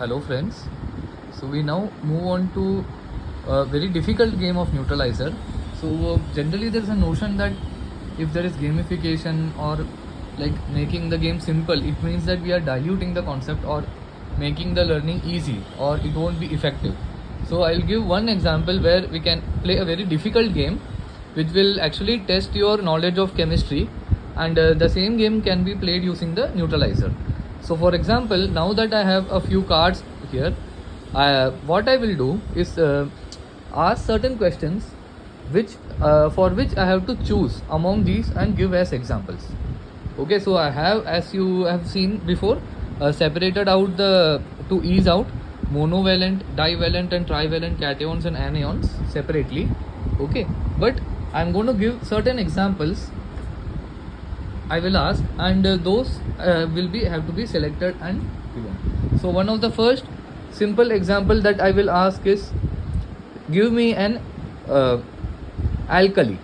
Hello friends. So we now move on to a very difficult game of neutralizer. So generally there is a notion that if there is gamification or like making the game simple, it means that we are diluting the concept or making the learning easy or it won't be effective. So I'll give one example where we can play a very difficult game which will actually test your knowledge of chemistry, and the same game can be played using the neutralizer. So for example, now that I have a few cards here, what I will do is ask certain questions which for which I have to choose among these and give as examples. Okay, so I have, as you have seen before, separated out the to ease out monovalent, divalent and trivalent cations and anions separately. Okay, but I'm going to give certain examples I will ask, and those will be have to be selected and given. So one of the first simple example that I will ask is, give me an alkali.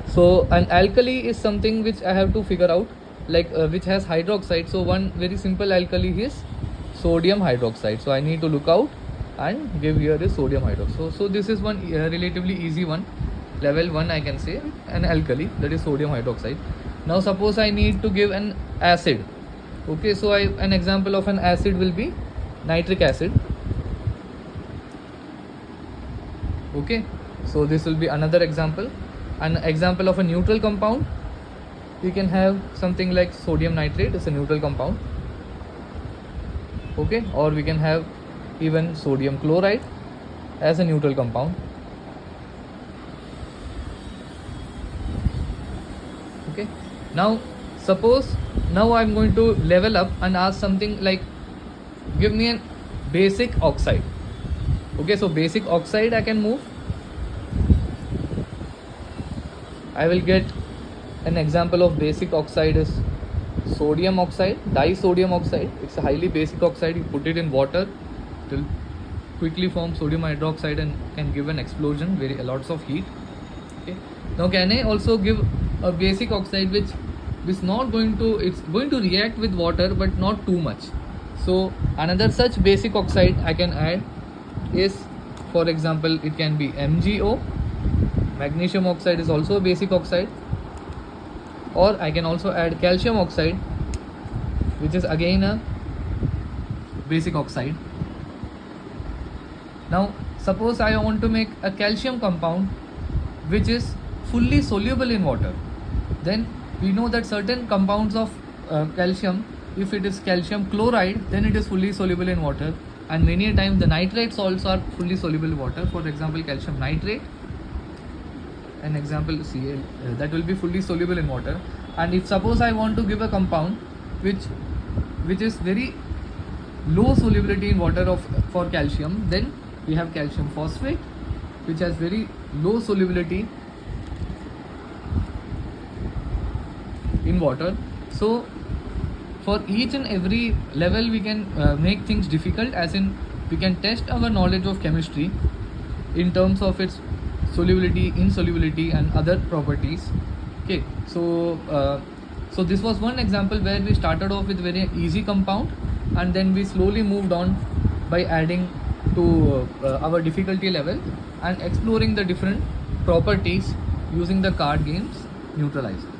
So an alkali is something which I have to figure out, like which has hydroxide. So one very simple alkali is sodium hydroxide. So I need to look out and give here is sodium hydroxide. So this is one relatively easy one, level 1 I can say, an alkali, that is sodium hydroxide. Now suppose I need to give an acid. Okay, so an example of an acid will be nitric acid. Okay, so this will be another example. An example of a neutral compound, we can have something like sodium nitrate is a neutral compound. Okay, or we can have even sodium chloride as a neutral compound. Okay, now suppose now I'm going to level up and ask something like, give me a basic oxide. Okay, so basic oxide I can move. I will get an example of basic oxide is sodium oxide, disodium oxide. It's a highly basic oxide. You put it in water, it will quickly form sodium hydroxide and can give an explosion, very lots of heat. Okay, now can I also give a basic oxide which is not going to, it's going to react with water but not too much. So another such basic oxide I can add is, for example, it can be MgO. Magnesium oxide is also a basic oxide, or I can also add calcium oxide, which is again a basic oxide. Now suppose I want to make a calcium compound which is fully soluble in water. Then we know that certain compounds of calcium, if it is calcium chloride, then it is fully soluble in water, and many a time the nitrate salts are fully soluble in water. For example, calcium nitrate, an example Cl, that will be fully soluble in water. And if suppose I want to give a compound which is very low solubility in water for calcium, then we have calcium phosphate, which has very low solubility in water. So for each and every level we can make things difficult, as in we can test our knowledge of chemistry in terms of its solubility, insolubility and other properties. Okay, so so this was one example where we started off with very easy compound, and then we slowly moved on by adding to our difficulty level and exploring the different properties using the card games neutralizer.